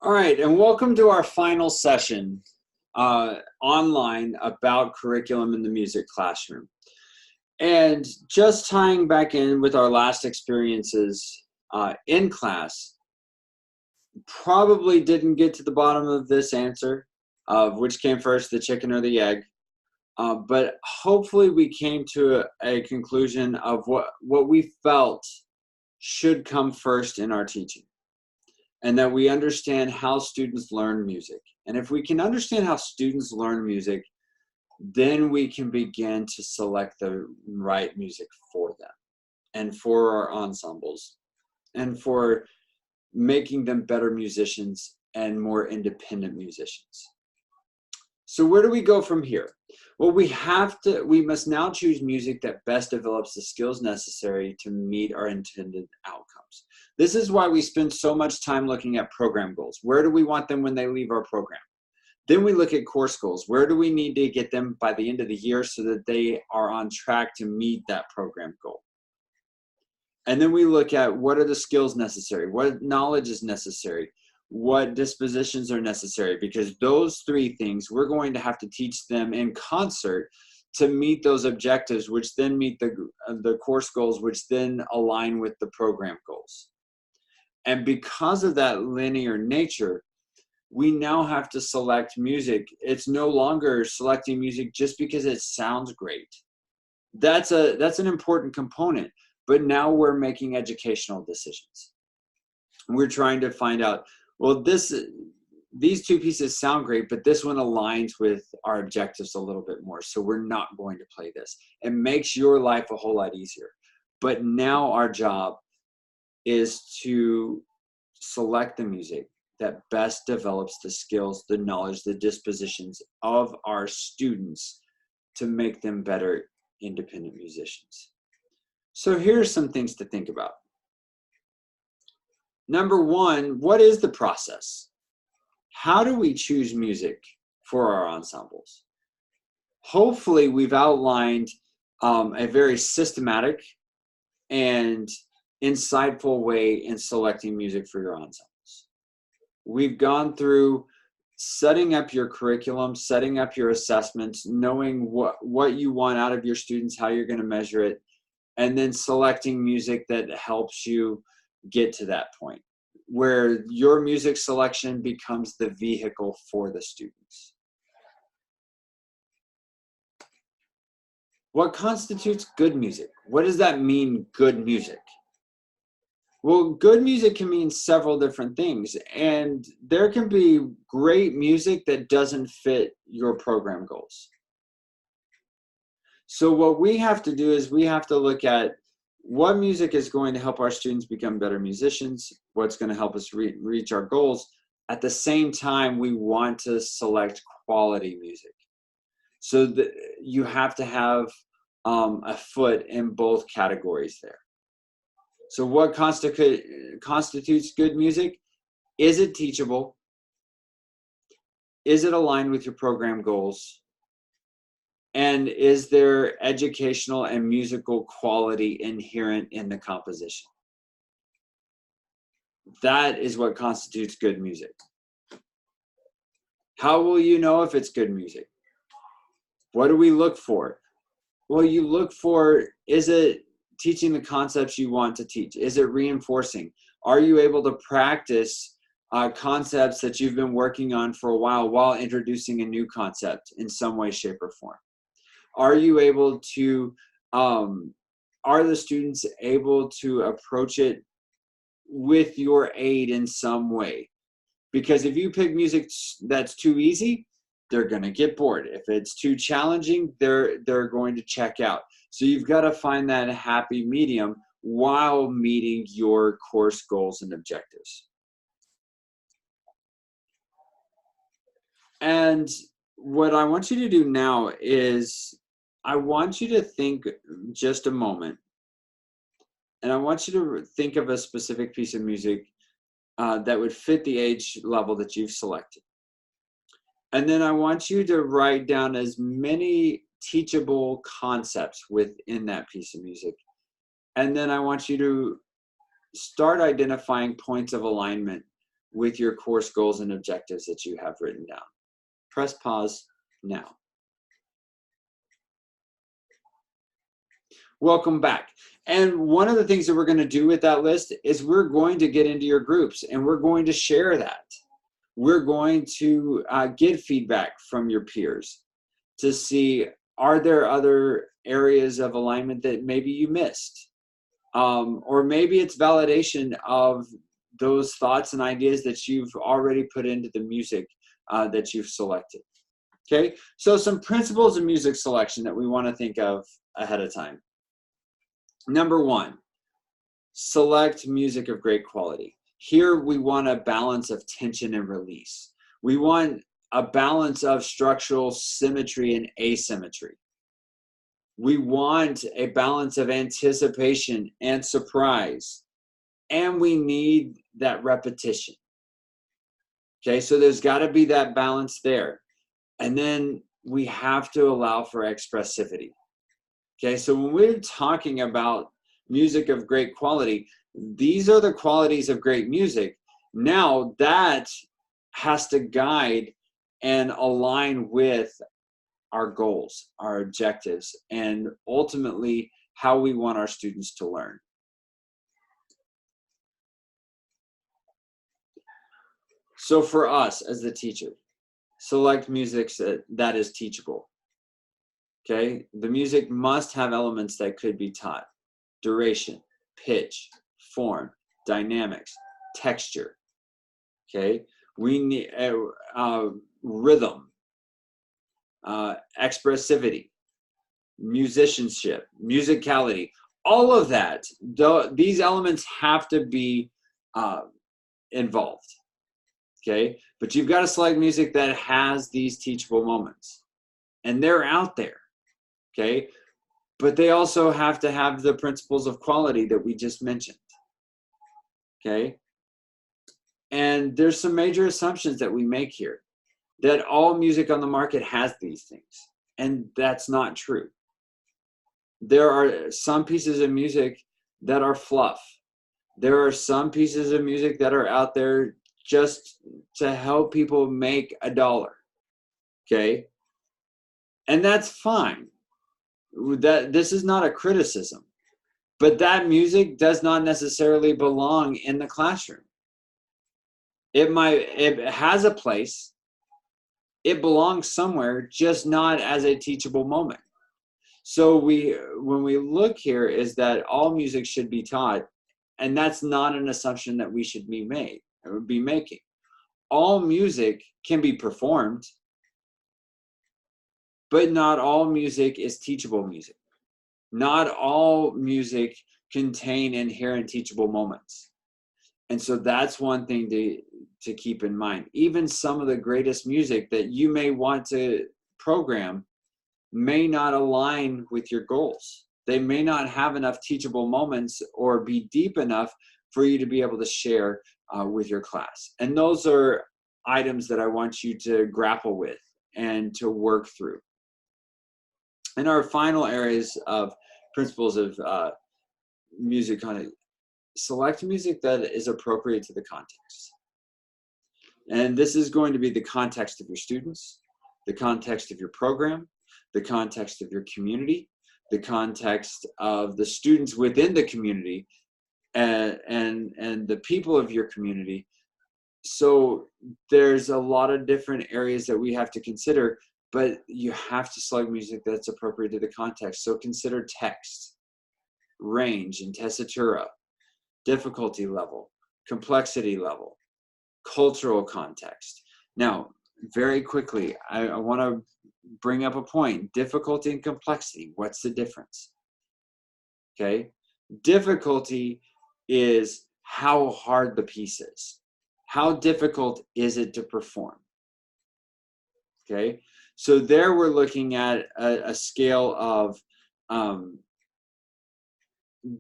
All right, and welcome to our final session online about curriculum in the music classroom. And just tying back in with our last experiences in class, probably didn't get to the bottom of this answer of which came first, the chicken or the egg. But hopefully we came to a conclusion of what we felt should come first in our teaching, and that we understand how students learn music. And if we can understand how students learn music, then we can begin to select the right music for them and for our ensembles and for making them better musicians and more independent musicians. So where do we go from here? Well, we must now choose music that best develops the skills necessary to meet our intended outcomes. This is why we spend so much time looking at program goals. Where do we want them when they leave our program? Then we look at course goals. Where do we need to get them by the end of the year so that they are on track to meet that program goal? And then we look at what are the skills necessary? What knowledge is necessary? What dispositions are necessary? Because those three things, we're going to have to teach them in concert to meet those objectives, which then meet the course goals, which then align with the program goals. And because of that linear nature, we now have to select music. It's no longer selecting music just because it sounds great. That's an important component, but now we're making educational decisions. We're trying to find out, well, these two pieces sound great, but this one aligns with our objectives a little bit more, so we're not going to play this. It makes your life a whole lot easier. But now our job is to select the music that best develops the skills, the knowledge, the dispositions of our students to make them better independent musicians. So here are some things to think about. Number one, what is the process? How do we choose music for our ensembles? Hopefully we've outlined a very systematic and insightful way in selecting music for your ensembles. We've gone through setting up your curriculum, setting up your assessments, knowing what you want out of your students, how you're going to measure it, and then selecting music that helps you get to that point where your music selection becomes the vehicle for the students. What constitutes good music? What does that mean, good music? Well, good music can mean several different things, and there can be great music that doesn't fit your program goals. So what we have to do is we have to look at what music is going to help our students become better musicians, what's going to help us reach our goals. At the same time, we want to select quality music. So you have to have a foot in both categories there. So what constitutes good music? Is it teachable? Is it aligned with your program goals? And is there educational and musical quality inherent in the composition? That is what constitutes good music. How will you know if it's good music? What do we look for? Well, you look for, is it teaching the concepts you want to teach? Is it reinforcing? Are you able to practice concepts that you've been working on for a while introducing a new concept in some way, shape, or form? Are you able to, are the students able to approach it with your aid in some way? Because if you pick music that's too easy, they're going to get bored. If it's too challenging, they're going to check out. So you've got to find that happy medium while meeting your course goals and objectives. And what I want you to do now is I want you to think just a moment, and I want you to think of a specific piece of music that would fit the age level that you've selected. And then I want you to write down as many teachable concepts within that piece of music. And then I want you to start identifying points of alignment with your course goals and objectives that you have written down. Press pause now. Welcome back. And one of the things that we're going to do with that list is we're going to get into your groups and we're going to share that. We're going to get feedback from your peers to see, are there other areas of alignment that maybe you missed? Or maybe it's validation of those thoughts and ideas that you've already put into the music that you've selected. Okay, so some principles of music selection that we want to think of ahead of time. Number one, select music of great quality. Here we want a balance of tension and release. We want a balance of structural symmetry and asymmetry. We want a balance of anticipation and surprise. And we need that repetition. Okay, so there's got to be that balance there. And then we have to allow for expressivity. Okay, so when we're talking about music of great quality, these are the qualities of great music. Now that has to guide and align with our goals, our objectives, and ultimately how we want our students to learn. So for us as the teacher, select music that is teachable. Okay, the music must have elements that could be taught: duration, pitch, form, dynamics, texture. Okay, we need rhythm, expressivity, musicianship, musicality. All of that, these elements have to be involved. Okay, but you've got to select music that has these teachable moments, and they're out there. Okay, but they also have to have the principles of quality that we just mentioned. Okay, and there's some major assumptions that we make here, that all music on the market has these things, and that's not true. There are some pieces of music that are fluff. There are some pieces of music that are out there just to help people make $1. Okay, and that's fine. This is not a criticism, but that music does not necessarily belong in the classroom. It has a place, it belongs somewhere, just not as a teachable moment. So when we look here, is that all music should be taught, and that's not an assumption that we should be making. All music can be performed, but not all music is teachable music. Not all music contain inherent teachable moments. And so that's one thing to keep in mind. Even some of the greatest music that you may want to program may not align with your goals. They may not have enough teachable moments or be deep enough for you to be able to share with your class. And those are items that I want you to grapple with and to work through. And our final areas of principles of music content: select music that is appropriate to the context. And this is going to be the context of your students, the context of your program, the context of your community, the context of the students within the community, and the people of your community. So there's a lot of different areas that we have to consider, but you have to select music that's appropriate to the context. So consider text, range and tessitura, difficulty level, complexity level, cultural context. Now, very quickly, I want to bring up a point: difficulty and complexity. What's the difference? Okay, difficulty is how hard the piece is. How difficult is it to perform? Okay, so there we're looking at a scale of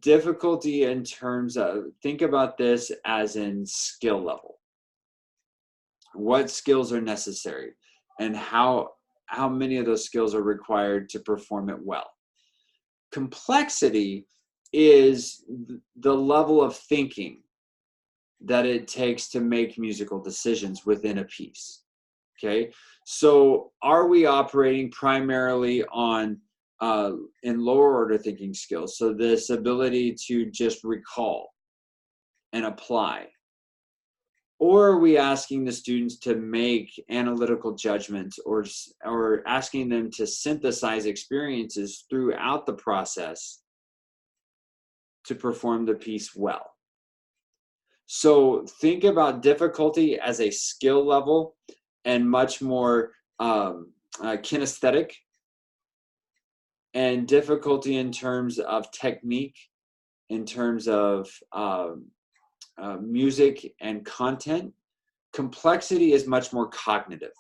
difficulty in terms of, think about this as in skill level. What skills are necessary and how many of those skills are required to perform it well. Complexity is the level of thinking that it takes to make musical decisions within a piece. Okay, so are we operating primarily on in lower order thinking skills? So this ability to just recall and apply. Or are we asking the students to make analytical judgments, or asking them to synthesize experiences throughout the process to perform the piece well? So think about difficulty as a skill level and much more kinesthetic, and difficulty in terms of technique, in terms of music and content. Complexity is much more cognitive,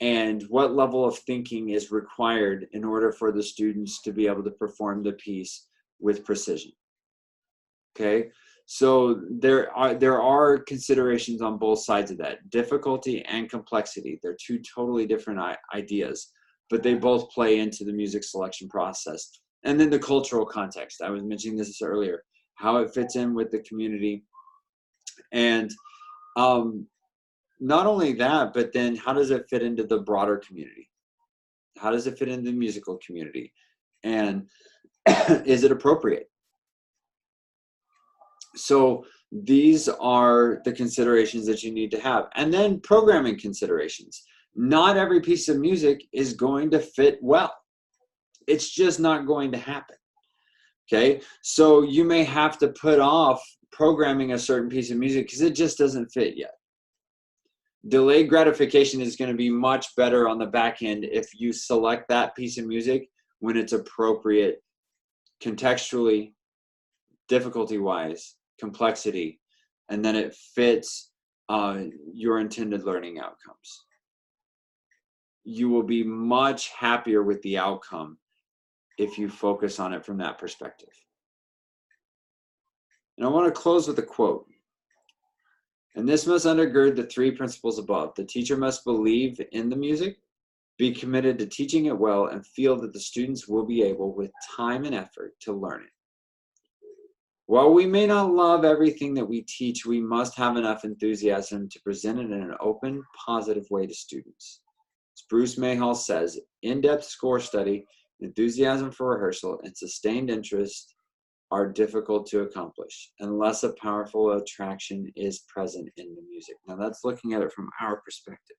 and what level of thinking is required in order for the students to be able to perform the piece with precision. Okay, so there are considerations on both sides of that. Difficulty and complexity, they're two totally different ideas, but they both play into the music selection process. And then the cultural context, I was mentioning this earlier, how it fits in with the community. And not only that, but then how does it fit into the broader community? How does it fit into the musical community? And is it appropriate? So these are the considerations that you need to have. And then programming considerations. Not every piece of music is going to fit well. It's just not going to happen. Okay, so you may have to put off programming a certain piece of music because it just doesn't fit yet. Delayed gratification is going to be much better on the back end if you select that piece of music when it's appropriate contextually, difficulty-wise, complexity, and then it fits your intended learning outcomes. You will be much happier with the outcome if you focus on it from that perspective. And I want to close with a quote. And this must undergird the three principles above. The teacher must believe in the music, be committed to teaching it well, and feel that the students will be able, with time and effort, to learn it. While we may not love everything that we teach, we must have enough enthusiasm to present it in an open, positive way to students. As Bruce Mayhall says, in-depth score study, enthusiasm for rehearsal, and sustained interest are difficult to accomplish unless a powerful attraction is present in the music. Now that's looking at it from our perspective.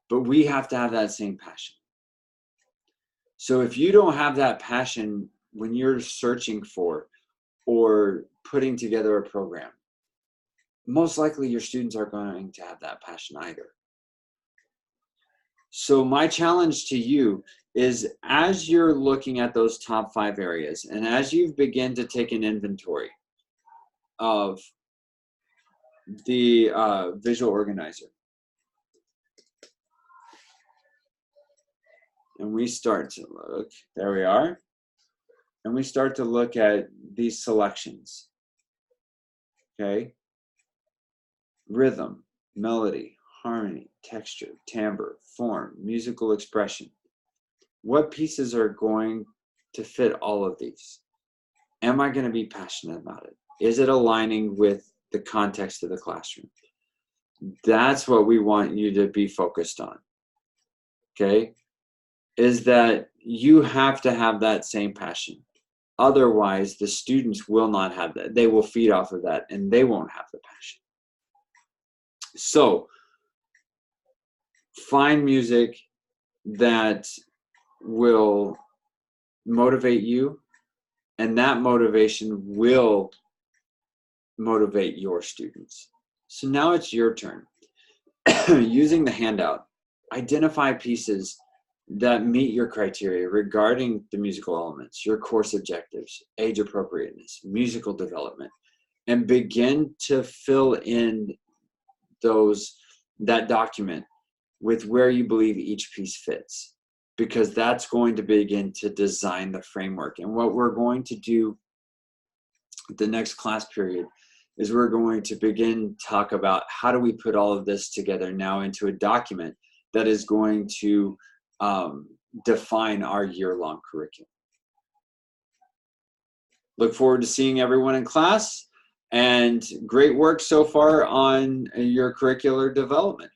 But we have to have that same passion. So if you don't have that passion when you're searching for or putting together a program, most likely your students are going to have that passion either. So my challenge to you is, as you're looking at those top 5 areas, and as you begin to take an inventory of the visual organizer, and we start to look, there we are, and we start to look at these selections, okay? Rhythm, melody, harmony, texture, timbre, form, musical expression. What pieces are going to fit all of these? Am I going to be passionate about it? Is it aligning with the context of the classroom? That's what we want you to be focused on, okay? Is that you have to have that same passion. Otherwise, the students will not have that. They will feed off of that, and they won't have the passion. So, find music that will motivate you, and that motivation will motivate your students. So now it's your turn. Using the handout, identify pieces that meet your criteria regarding the musical elements, your course objectives, age appropriateness, musical development, and begin to fill in that document with where you believe each piece fits, because that's going to begin to design the framework. And what we're going to do the next class period is we're going to begin talk about how do we put all of this together now into a document that is going to define our year-long curriculum. Look forward to seeing everyone in class, and great work so far on your curricular development.